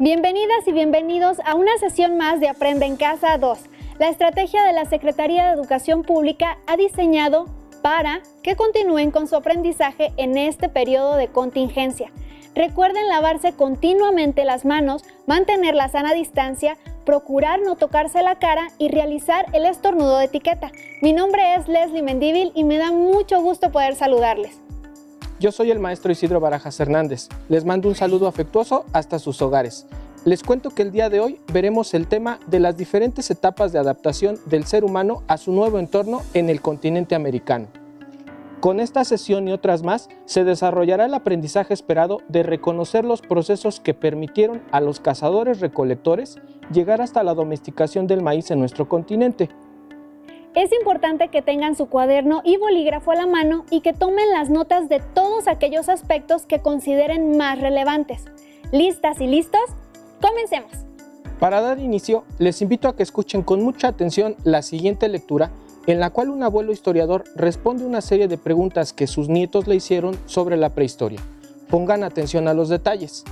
Bienvenidas y bienvenidos a una sesión más de Aprende en Casa 2. La estrategia de la Secretaría de Educación Pública ha diseñado para que continúen con su aprendizaje en este periodo de contingencia. Recuerden lavarse continuamente las manos, mantener la sana distancia, procurar no tocarse la cara y realizar el estornudo de etiqueta. Mi nombre es Leslie Mendívil y me da mucho gusto poder saludarles. Yo soy el maestro Isidro Barajas Hernández. Les mando un saludo afectuoso hasta sus hogares. Les cuento que el día de hoy veremos el tema de las diferentes etapas de adaptación del ser humano a su nuevo entorno en el continente americano. Con esta sesión y otras más, se desarrollará el aprendizaje esperado de reconocer los procesos que permitieron a los cazadores-recolectores llegar hasta la domesticación del maíz en nuestro continente. Es importante que tengan su cuaderno y bolígrafo a la mano y que tomen las notas de todos aquellos aspectos que consideren más relevantes. ¿Listas y listos? ¡Comencemos! Para dar inicio, les invito a que escuchen con mucha atención la siguiente lectura, en la cual un abuelo historiador responde una serie de preguntas que sus nietos le hicieron sobre la prehistoria. Pongan atención a los detalles.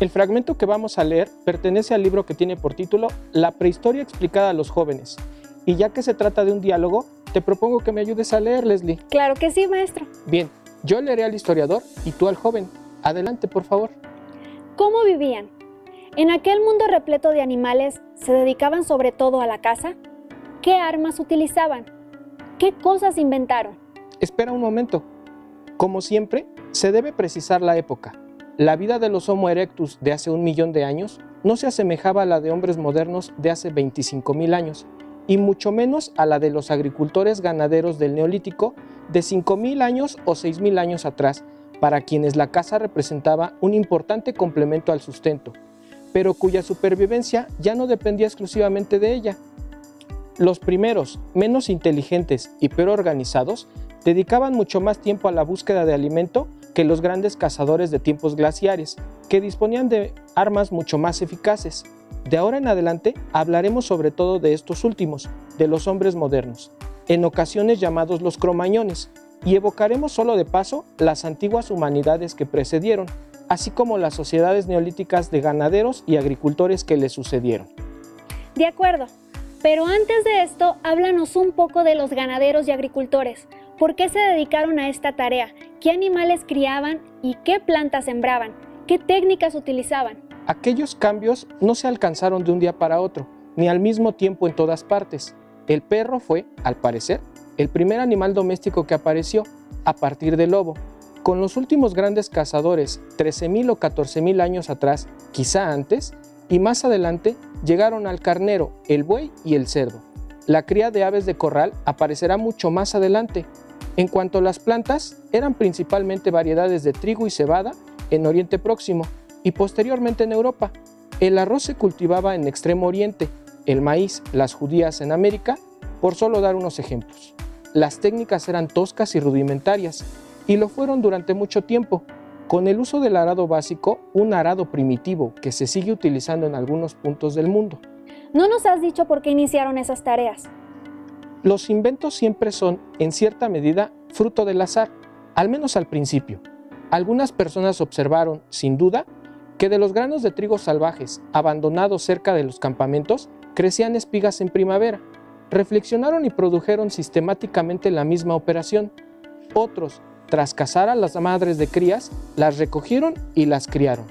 El fragmento que vamos a leer pertenece al libro que tiene por título La prehistoria explicada a los jóvenes. Y ya que se trata de un diálogo, te propongo que me ayudes a leer, Leslie. Claro que sí, maestro. Bien, yo leeré al historiador y tú al joven. Adelante, por favor. ¿Cómo vivían? En aquel mundo repleto de animales, ¿se dedicaban sobre todo a la caza? ¿Qué armas utilizaban? ¿Qué cosas inventaron? Espera un momento. Como siempre, se debe precisar la época. La vida de los Homo erectus de hace 1 millón de años no se asemejaba a la de hombres modernos de hace 25.000 años, y mucho menos a la de los agricultores ganaderos del Neolítico de 5.000 años o 6.000 años atrás, para quienes la caza representaba un importante complemento al sustento, pero cuya supervivencia ya no dependía exclusivamente de ella. Los primeros, menos inteligentes y peor organizados, dedicaban mucho más tiempo a la búsqueda de alimento que los grandes cazadores de tiempos glaciares, que disponían de armas mucho más eficaces. De ahora en adelante hablaremos sobre todo de estos últimos, de los hombres modernos, en ocasiones llamados los cromañones, y evocaremos solo de paso las antiguas humanidades que precedieron, así como las sociedades neolíticas de ganaderos y agricultores que le sucedieron. De acuerdo, pero antes de esto, háblanos un poco de los ganaderos y agricultores. ¿Por qué se dedicaron a esta tarea? ¿Qué animales criaban y qué plantas sembraban? ¿Qué técnicas utilizaban? Aquellos cambios no se alcanzaron de un día para otro, ni al mismo tiempo en todas partes. El perro fue, al parecer, el primer animal doméstico que apareció, a partir del lobo. Con los últimos grandes cazadores, 13.000 o 14.000 años atrás, quizá antes, y más adelante, llegaron al carnero, el buey y el cerdo. La cría de aves de corral aparecerá mucho más adelante. En cuanto a las plantas, eran principalmente variedades de trigo y cebada en Oriente Próximo, y posteriormente en Europa. El arroz se cultivaba en Extremo Oriente, el maíz, las judías en América, por solo dar unos ejemplos. Las técnicas eran toscas y rudimentarias, y lo fueron durante mucho tiempo, con el uso del arado básico, un arado primitivo que se sigue utilizando en algunos puntos del mundo. No nos has dicho por qué iniciaron esas tareas. Los inventos siempre son, en cierta medida, fruto del azar, al menos al principio. Algunas personas observaron, sin duda, que de los granos de trigo salvajes abandonados cerca de los campamentos crecían espigas en primavera. Reflexionaron y produjeron sistemáticamente la misma operación. Otros, tras cazar a las madres de crías, las recogieron y las criaron.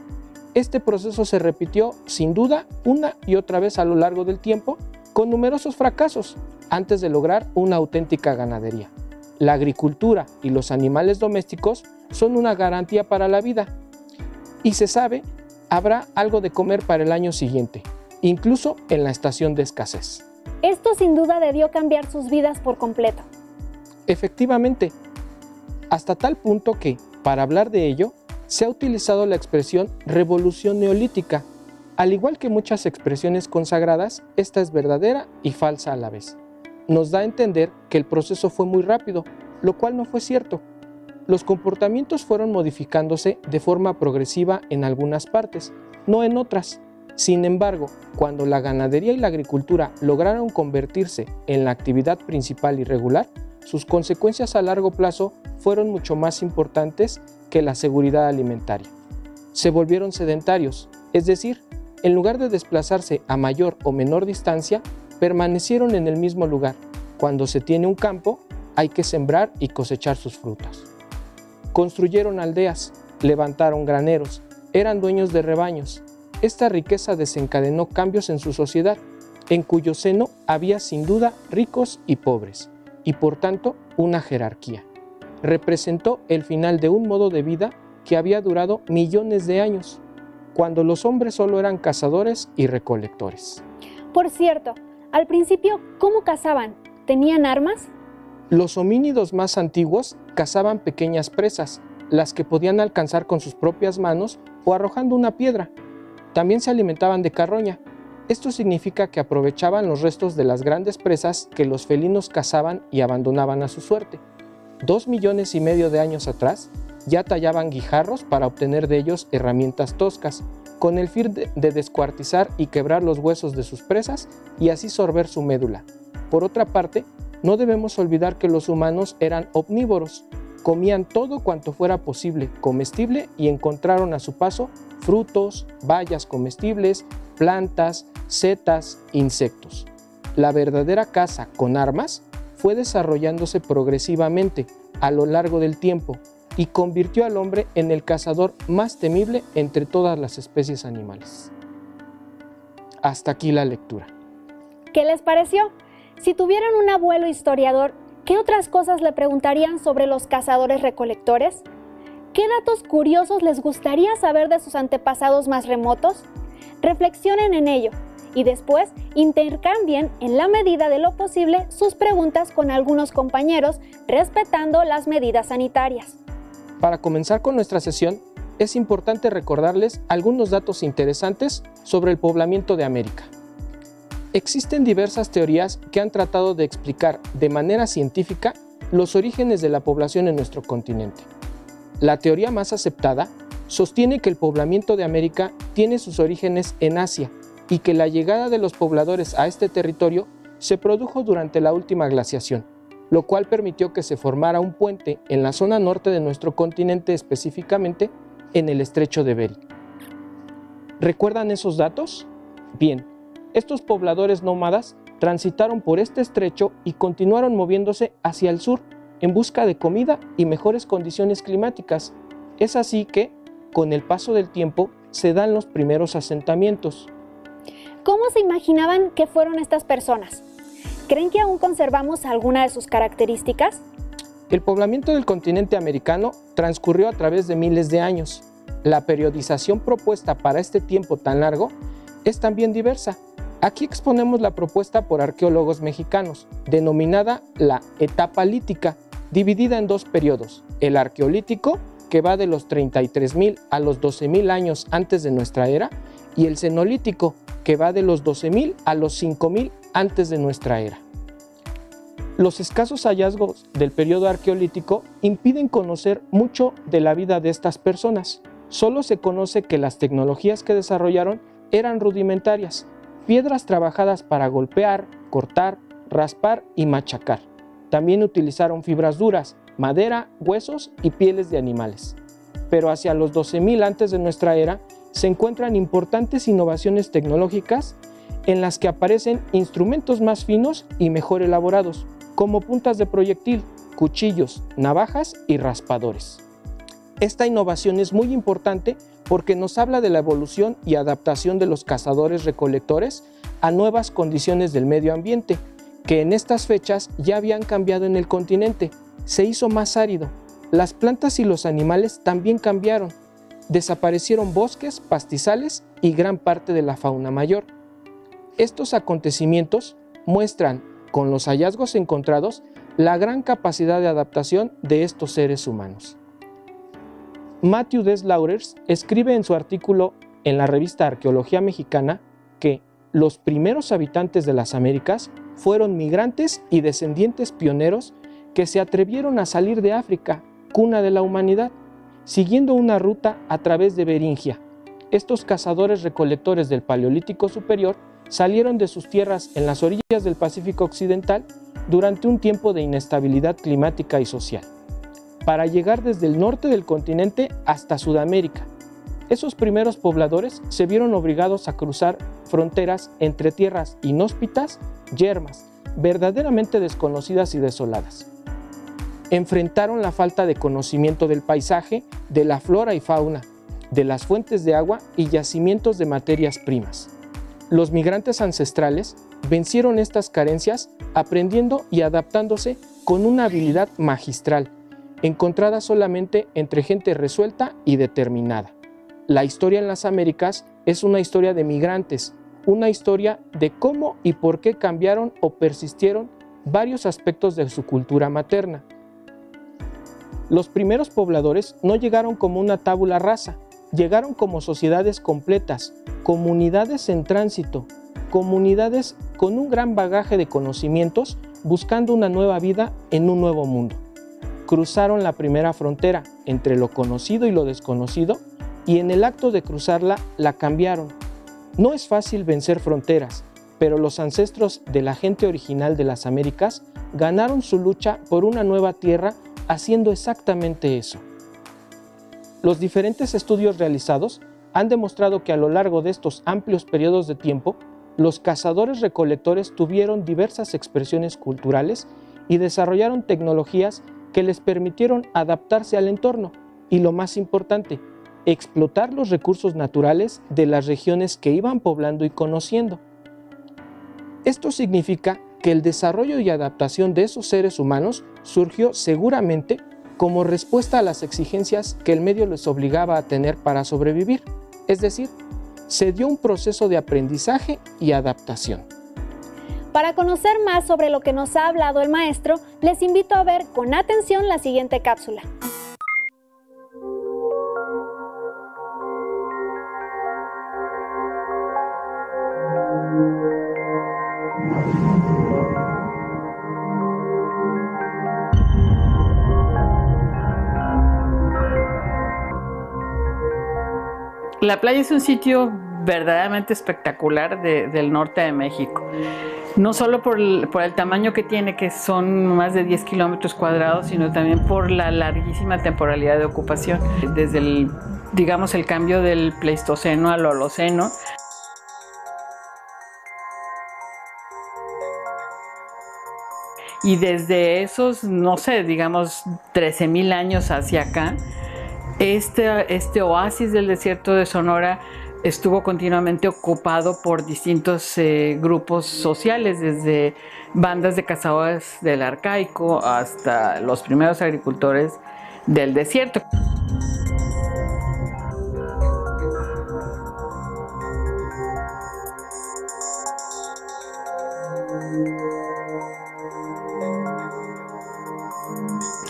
Este proceso se repitió, sin duda, una y otra vez a lo largo del tiempo, con numerosos fracasos, antes de lograr una auténtica ganadería. La agricultura y los animales domésticos son una garantía para la vida. Y se sabe, habrá algo de comer para el año siguiente, incluso en la estación de escasez. Esto sin duda debió cambiar sus vidas por completo. Efectivamente, hasta tal punto que, para hablar de ello, se ha utilizado la expresión revolución neolítica. Al igual que muchas expresiones consagradas, esta es verdadera y falsa a la vez. Nos da a entender que el proceso fue muy rápido, lo cual no fue cierto. Los comportamientos fueron modificándose de forma progresiva en algunas partes, no en otras. Sin embargo, cuando la ganadería y la agricultura lograron convertirse en la actividad principal y regular, sus consecuencias a largo plazo fueron mucho más importantes que la seguridad alimentaria. Se volvieron sedentarios, Es decir, en lugar de desplazarse a mayor o menor distancia, permanecieron en el mismo lugar. Cuando se tiene un campo, hay que sembrar y cosechar sus frutas. Construyeron aldeas, levantaron graneros, eran dueños de rebaños. Esta riqueza desencadenó cambios en su sociedad, en cuyo seno había sin duda ricos y pobres, y por tanto una jerarquía. Representó el final de un modo de vida que había durado millones de años, cuando los hombres solo eran cazadores y recolectores. Por cierto, al principio, ¿cómo cazaban? ¿Tenían armas? Los homínidos más antiguos cazaban pequeñas presas, las que podían alcanzar con sus propias manos o arrojando una piedra. También se alimentaban de carroña. Esto significa que aprovechaban los restos de las grandes presas que los felinos cazaban y abandonaban a su suerte. 2,5 millones de años atrás, ya tallaban guijarros para obtener de ellos herramientas toscas, con el fin de descuartizar y quebrar los huesos de sus presas y así sorber su médula. Por otra parte, no debemos olvidar que los humanos eran omnívoros, comían todo cuanto fuera posible, comestible, y encontraron a su paso frutos, bayas comestibles, plantas, setas, insectos. La verdadera caza con armas fue desarrollándose progresivamente a lo largo del tiempo y convirtió al hombre en el cazador más temible entre todas las especies animales. Hasta aquí la lectura. ¿Qué les pareció? Si tuvieran un abuelo historiador, ¿qué otras cosas le preguntarían sobre los cazadores recolectores? ¿Qué datos curiosos les gustaría saber de sus antepasados más remotos? Reflexionen en ello y después intercambien en la medida de lo posible sus preguntas con algunos compañeros, respetando las medidas sanitarias. Para comenzar con nuestra sesión, es importante recordarles algunos datos interesantes sobre el poblamiento de América. Existen diversas teorías que han tratado de explicar de manera científica los orígenes de la población en nuestro continente. La teoría más aceptada sostiene que el poblamiento de América tiene sus orígenes en Asia y que la llegada de los pobladores a este territorio se produjo durante la última glaciación, lo cual permitió que se formara un puente en la zona norte de nuestro continente, específicamente en el estrecho de Bering. ¿Recuerdan esos datos? Bien, estos pobladores nómadas transitaron por este estrecho y continuaron moviéndose hacia el sur en busca de comida y mejores condiciones climáticas. Es así que, con el paso del tiempo, se dan los primeros asentamientos. ¿Cómo se imaginaban que fueron estas personas? ¿Creen que aún conservamos alguna de sus características? El poblamiento del continente americano transcurrió a través de miles de años. La periodización propuesta para este tiempo tan largo es también diversa. Aquí exponemos la propuesta por arqueólogos mexicanos, denominada la etapa lítica, dividida en dos periodos: el arqueolítico, que va de los 33,000 a los 12,000 años antes de nuestra era, y el cenolítico, que va de los 12,000 a los 5,000 antes de nuestra era. Los escasos hallazgos del periodo arqueolítico impiden conocer mucho de la vida de estas personas. Solo se conoce que las tecnologías que desarrollaron eran rudimentarias: piedras trabajadas para golpear, cortar, raspar y machacar. También utilizaron fibras duras, madera, huesos y pieles de animales. Pero hacia los 12,000 antes de nuestra era se encuentran importantes innovaciones tecnológicas en las que aparecen instrumentos más finos y mejor elaborados, como puntas de proyectil, cuchillos, navajas y raspadores. Esta innovación es muy importante porque nos habla de la evolución y adaptación de los cazadores-recolectores a nuevas condiciones del medio ambiente, que en estas fechas ya habían cambiado en el continente. Se hizo más árido, las plantas y los animales también cambiaron, desaparecieron bosques, pastizales y gran parte de la fauna mayor. Estos acontecimientos muestran, con los hallazgos encontrados, la gran capacidad de adaptación de estos seres humanos. Matthew D. Slaughters escribe en su artículo en la revista Arqueología Mexicana que los primeros habitantes de las Américas fueron migrantes y descendientes pioneros que se atrevieron a salir de África, cuna de la humanidad, siguiendo una ruta a través de Beringia. Estos cazadores-recolectores del Paleolítico Superior salieron de sus tierras en las orillas del Pacífico Occidental durante un tiempo de inestabilidad climática y social, para llegar desde el norte del continente hasta Sudamérica. Esos primeros pobladores se vieron obligados a cruzar fronteras entre tierras inhóspitas, yermas, verdaderamente desconocidas y desoladas. Enfrentaron la falta de conocimiento del paisaje, de la flora y fauna, de las fuentes de agua y yacimientos de materias primas. Los migrantes ancestrales vencieron estas carencias aprendiendo y adaptándose con una habilidad magistral, encontrada solamente entre gente resuelta y determinada. La historia en las Américas es una historia de migrantes, una historia de cómo y por qué cambiaron o persistieron varios aspectos de su cultura materna. Los primeros pobladores no llegaron como una tabula rasa, llegaron como sociedades completas, comunidades en tránsito, comunidades con un gran bagaje de conocimientos buscando una nueva vida en un nuevo mundo. Cruzaron la primera frontera entre lo conocido y lo desconocido y en el acto de cruzarla la cambiaron. No es fácil vencer fronteras, pero los ancestros de la gente original de las Américas ganaron su lucha por una nueva tierra haciendo exactamente eso. Los diferentes estudios realizados han demostrado que a lo largo de estos amplios periodos de tiempo, los cazadores-recolectores tuvieron diversas expresiones culturales y desarrollaron tecnologías que les permitieron adaptarse al entorno y, lo más importante, explotar los recursos naturales de las regiones que iban poblando y conociendo. Esto significa que el desarrollo y adaptación de esos seres humanos surgió seguramente como respuesta a las exigencias que el medio les obligaba a tener para sobrevivir, es decir, se dio un proceso de aprendizaje y adaptación. Para conocer más sobre lo que nos ha hablado el maestro, les invito a ver con atención la siguiente cápsula. La playa es un sitio verdaderamente espectacular del norte de México. No solo por el tamaño que tiene, que son más de 10 kilómetros cuadrados, sino también por la larguísima temporalidad de ocupación. Desde el cambio del Pleistoceno al Holoceno. Y desde esos, 13,000 años hacia acá, este oasis del desierto de Sonora estuvo continuamente ocupado por distintos grupos sociales, desde bandas de cazadores del Arcaico hasta los primeros agricultores del desierto.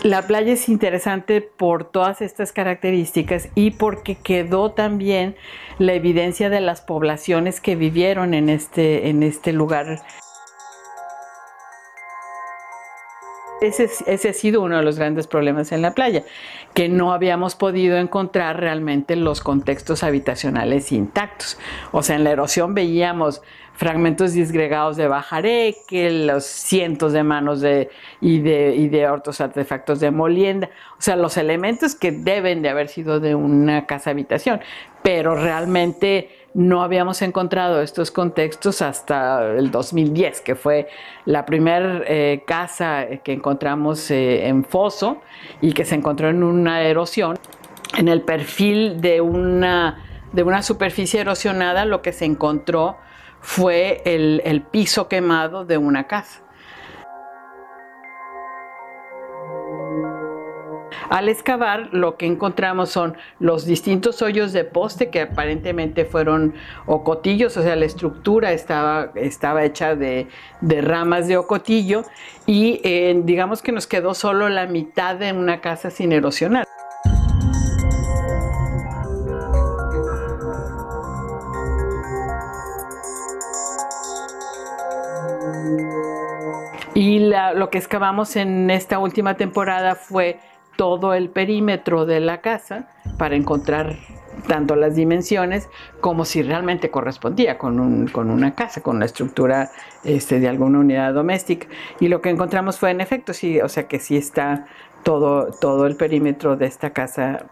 La playa es interesante por todas estas características y porque quedó también la evidencia de las poblaciones que vivieron en este lugar. Ese ha sido uno de los grandes problemas en la playa, que no habíamos podido encontrar realmente los contextos habitacionales intactos. O sea, en la erosión veíamos fragmentos disgregados de bajareque, los cientos de manos y de otros artefactos de molienda. O sea, los elementos que deben de haber sido de una casa habitación, pero realmente no habíamos encontrado estos contextos hasta el 2010, que fue la primera casa que encontramos en foso y que se encontró en una erosión. En el perfil de una superficie erosionada, lo que se encontró fue el piso quemado de una casa. Al excavar, lo que encontramos son los distintos hoyos de poste que aparentemente fueron ocotillos, o sea, la estructura estaba hecha de ramas de ocotillo y digamos que nos quedó solo la mitad de una casa sin erosionar. Y lo que excavamos en esta última temporada fue todo el perímetro de la casa para encontrar tanto las dimensiones como si realmente correspondía con una casa, con la estructura de alguna unidad doméstica. Y lo que encontramos fue en efecto, sí, o sea que sí está todo el perímetro de esta casa.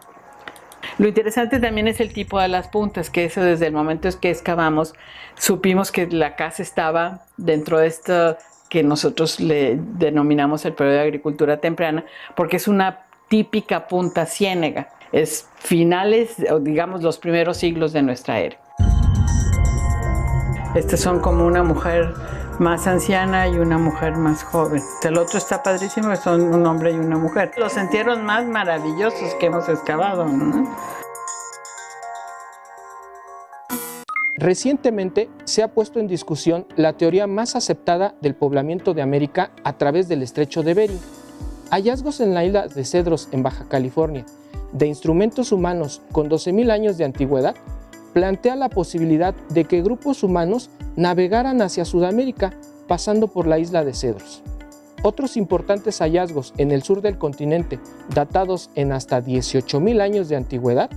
Lo interesante también es el tipo de las puntas, que eso desde el momento en que excavamos, supimos que la casa estaba dentro de esto que nosotros le denominamos el periodo de agricultura temprana, porque es una típica punta ciénega. Es finales, o digamos, los primeros siglos de nuestra era. Estas son como una mujer más anciana y una mujer más joven. El otro está padrísimo, son un hombre y una mujer. Los entierros más maravillosos que hemos excavado, ¿no? Recientemente se ha puesto en discusión la teoría más aceptada del poblamiento de América a través del estrecho de Bering. Hallazgos en la isla de Cedros, en Baja California, de instrumentos humanos con 12.000 años de antigüedad, plantea la posibilidad de que grupos humanos navegaran hacia Sudamérica pasando por la isla de Cedros. Otros importantes hallazgos en el sur del continente, datados en hasta 18.000 años de antigüedad,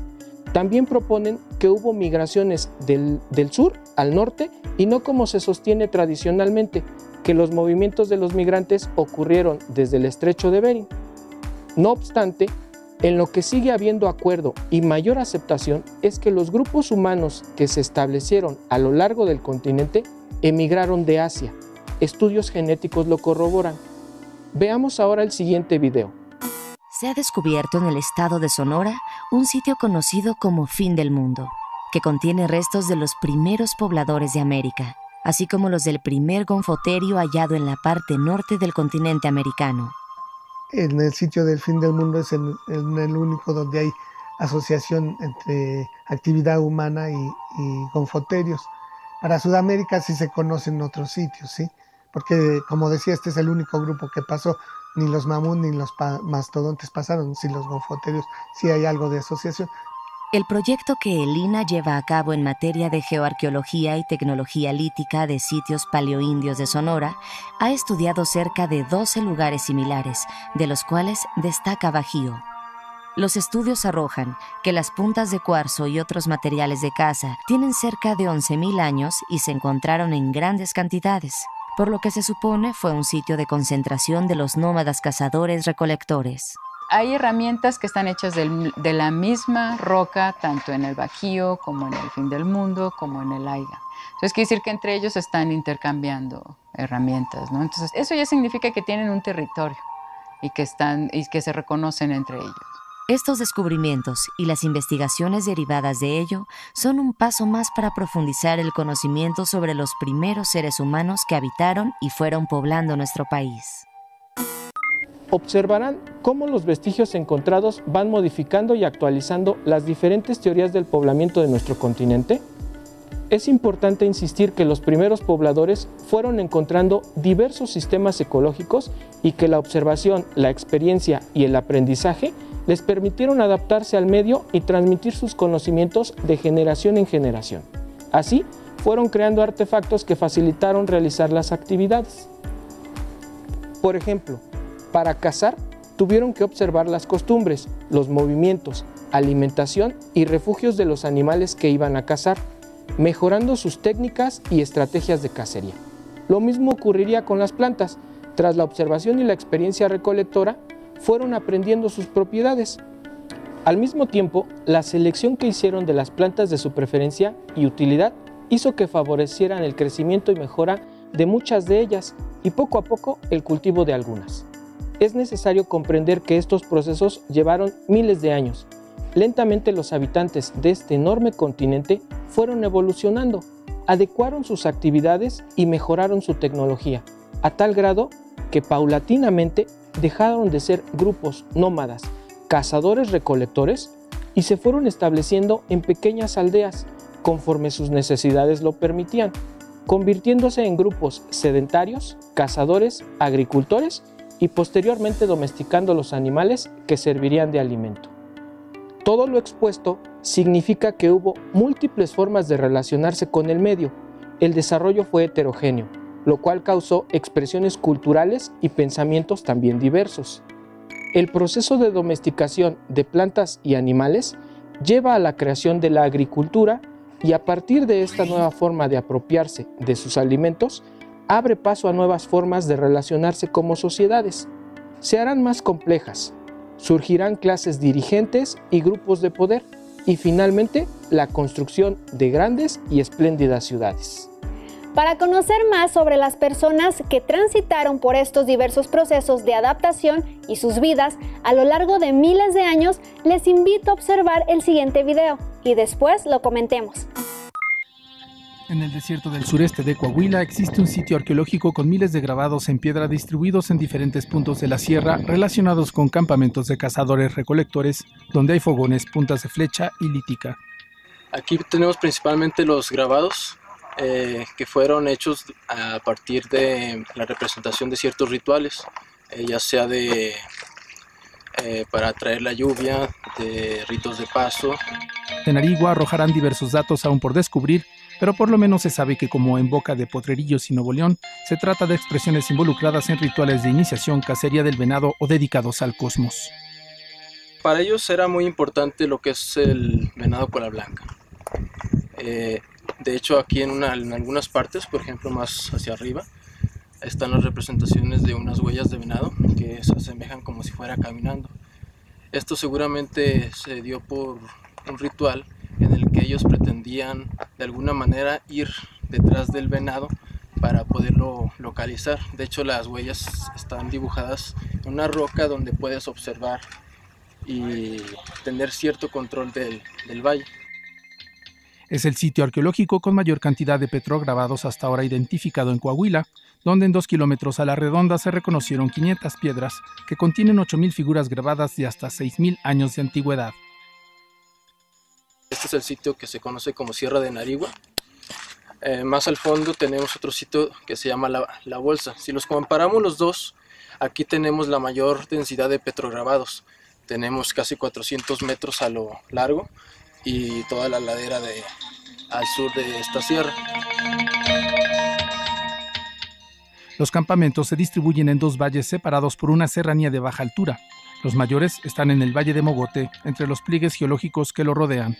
también proponen que hubo migraciones del sur al norte y no como se sostiene tradicionalmente, que los movimientos de los migrantes ocurrieron desde el estrecho de Bering. No obstante, en lo que sigue habiendo acuerdo y mayor aceptación es que los grupos humanos que se establecieron a lo largo del continente emigraron de Asia. Estudios genéticos lo corroboran. Veamos ahora el siguiente video. Se ha descubierto en el estado de Sonora un sitio conocido como Fin del Mundo, que contiene restos de los primeros pobladores de América, así como los del primer gonfoterio hallado en la parte norte del continente americano. En el sitio del Fin del Mundo es el único donde hay asociación entre actividad humana y gonfoterios. Para Sudamérica sí se conocen otros sitios, ¿sí? Porque, como decía, este es el único grupo que pasó. Ni los mamut ni los mastodontes pasaron, si los gonfoterios sí hay algo de asociación. El proyecto que el INAH lleva a cabo en materia de geoarqueología y tecnología lítica de sitios paleoindios de Sonora ha estudiado cerca de 12 lugares similares, de los cuales destaca Bajío. Los estudios arrojan que las puntas de cuarzo y otros materiales de caza tienen cerca de 11.000 años y se encontraron en grandes cantidades, por lo que se supone fue un sitio de concentración de los nómadas cazadores-recolectores. Hay herramientas que están hechas de la misma roca, tanto en el Bajío, como en el Fin del Mundo, como en el Aiga. Entonces quiere decir que entre ellos están intercambiando herramientas, ¿no? Entonces eso ya significa que tienen un territorio y que se reconocen entre ellos. Estos descubrimientos y las investigaciones derivadas de ello son un paso más para profundizar el conocimiento sobre los primeros seres humanos que habitaron y fueron poblando nuestro país. Observarán cómo los vestigios encontrados van modificando y actualizando las diferentes teorías del poblamiento de nuestro continente. Es importante insistir que los primeros pobladores fueron encontrando diversos sistemas ecológicos y que la observación, la experiencia y el aprendizaje les permitieron adaptarse al medio y transmitir sus conocimientos de generación en generación. Así, fueron creando artefactos que facilitaron realizar las actividades. Por ejemplo, para cazar, tuvieron que observar las costumbres, los movimientos, alimentación y refugios de los animales que iban a cazar, mejorando sus técnicas y estrategias de cacería. Lo mismo ocurriría con las plantas. Tras la observación y la experiencia recolectora, fueron aprendiendo sus propiedades. Al mismo tiempo, la selección que hicieron de las plantas de su preferencia y utilidad hizo que favorecieran el crecimiento y mejora de muchas de ellas y poco a poco el cultivo de algunas. Es necesario comprender que estos procesos llevaron miles de años. Lentamente los habitantes de este enorme continente fueron evolucionando, adecuaron sus actividades y mejoraron su tecnología, a tal grado que paulatinamente dejaron de ser grupos nómadas, cazadores-recolectores y se fueron estableciendo en pequeñas aldeas conforme sus necesidades lo permitían, convirtiéndose en grupos sedentarios, cazadores, agricultores y posteriormente domesticando los animales que servirían de alimento. Todo lo expuesto significa que hubo múltiples formas de relacionarse con el medio. El desarrollo fue heterogéneo, lo cual causó expresiones culturales y pensamientos también diversos. El proceso de domesticación de plantas y animales lleva a la creación de la agricultura y a partir de esta nueva forma de apropiarse de sus alimentos, abre paso a nuevas formas de relacionarse como sociedades. Se harán más complejas, surgirán clases dirigentes y grupos de poder, y finalmente la construcción de grandes y espléndidas ciudades. Para conocer más sobre las personas que transitaron por estos diversos procesos de adaptación y sus vidas a lo largo de miles de años, les invito a observar el siguiente video y después lo comentemos. En el desierto del sureste de Coahuila existe un sitio arqueológico con miles de grabados en piedra distribuidos en diferentes puntos de la sierra relacionados con campamentos de cazadores-recolectores, donde hay fogones, puntas de flecha y lítica. Aquí tenemos principalmente los grabados que fueron hechos a partir de la representación de ciertos rituales, ya sea para atraer la lluvia, de ritos de paso. En Arigua arrojarán diversos datos aún por descubrir, pero por lo menos se sabe que, como en Boca de Potrerillos y Nuevo León, se trata de expresiones involucradas en rituales de iniciación, cacería del venado o dedicados al cosmos. Para ellos era muy importante lo que es el venado cola blanca. De hecho, aquí en algunas partes, por ejemplo más hacia arriba, están las representaciones de unas huellas de venado que se asemejan como si fuera caminando. Esto seguramente se dio por un ritual en el que ellos pretendían de alguna manera ir detrás del venado para poderlo localizar. De hecho, las huellas están dibujadas en una roca donde puedes observar y tener cierto control del valle. Es el sitio arqueológico con mayor cantidad de petrograbados hasta ahora identificado en Coahuila, donde en 2 kilómetros a la redonda se reconocieron 500 piedras que contienen 8,000 figuras grabadas de hasta 6,000 años de antigüedad. Este es el sitio que se conoce como Sierra de Narigua. Más al fondo tenemos otro sitio que se llama La Bolsa. Si los comparamos los dos, aquí tenemos la mayor densidad de petrograbados. Tenemos casi 400 metros a lo largo y toda la ladera al sur de esta sierra. Los campamentos se distribuyen en 2 valles separados por una serranía de baja altura. Los mayores están en el Valle de Mogote, entre los pliegues geológicos que lo rodean.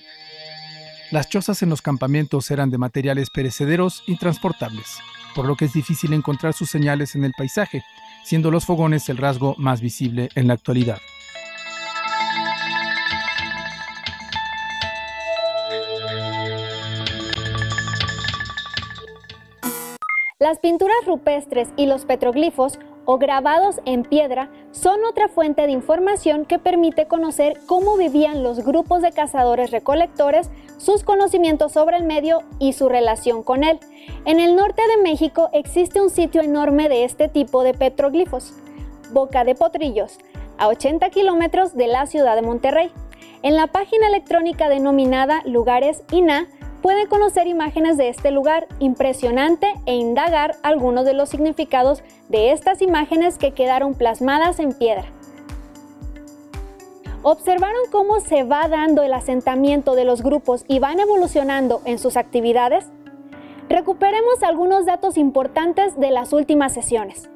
Las chozas en los campamentos eran de materiales perecederos y transportables, por lo que es difícil encontrar sus señales en el paisaje, siendo los fogones el rasgo más visible en la actualidad. Las pinturas rupestres y los petroglifos o grabados en piedra son otra fuente de información que permite conocer cómo vivían los grupos de cazadores-recolectores, sus conocimientos sobre el medio y su relación con él. En el norte de México existe un sitio enorme de este tipo de petroglifos, Boca de Potrillos, a 80 kilómetros de la ciudad de Monterrey. En la página electrónica denominada Lugares INAH, pueden conocer imágenes de este lugar impresionante e indagar algunos de los significados de estas imágenes que quedaron plasmadas en piedra. ¿Observaron cómo se va dando el asentamiento de los grupos y van evolucionando en sus actividades? Recuperemos algunos datos importantes de las últimas sesiones.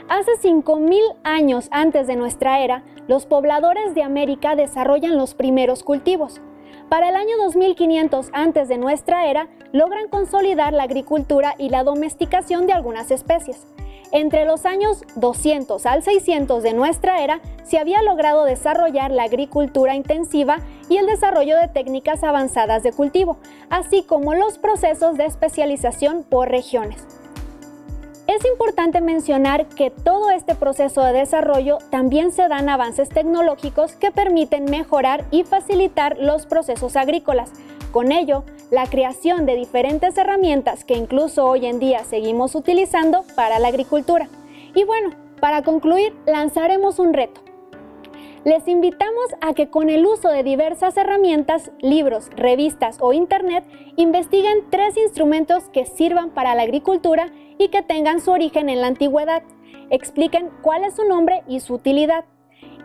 Hace 5,000 años antes de nuestra era, los pobladores de América desarrollan los primeros cultivos. Para el año 2500 antes de nuestra era, logran consolidar la agricultura y la domesticación de algunas especies. Entre los años 200 al 600 de nuestra era, se había logrado desarrollar la agricultura intensiva y el desarrollo de técnicas avanzadas de cultivo, así como los procesos de especialización por regiones. Es importante mencionar que todo este proceso de desarrollo también se dan avances tecnológicos que permiten mejorar y facilitar los procesos agrícolas. Con ello, la creación de diferentes herramientas que incluso hoy en día seguimos utilizando para la agricultura. Y bueno, para concluir, lanzaremos un reto. Les invitamos a que con el uso de diversas herramientas, libros, revistas o internet, investiguen 3 instrumentos que sirvan para la agricultura y que tengan su origen en la antigüedad. Expliquen cuál es su nombre y su utilidad.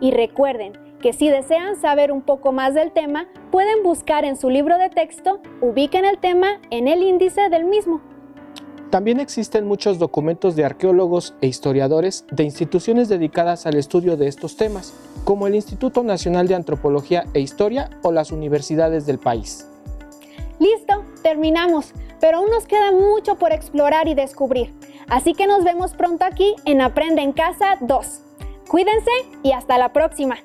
Y recuerden que si desean saber un poco más del tema, pueden buscar en su libro de texto, ubiquen el tema en el índice del mismo. También existen muchos documentos de arqueólogos e historiadores de instituciones dedicadas al estudio de estos temas, como el Instituto Nacional de Antropología e Historia o las universidades del país. Listo, terminamos, pero aún nos queda mucho por explorar y descubrir. Así que nos vemos pronto aquí en Aprende en Casa 2. Cuídense y hasta la próxima.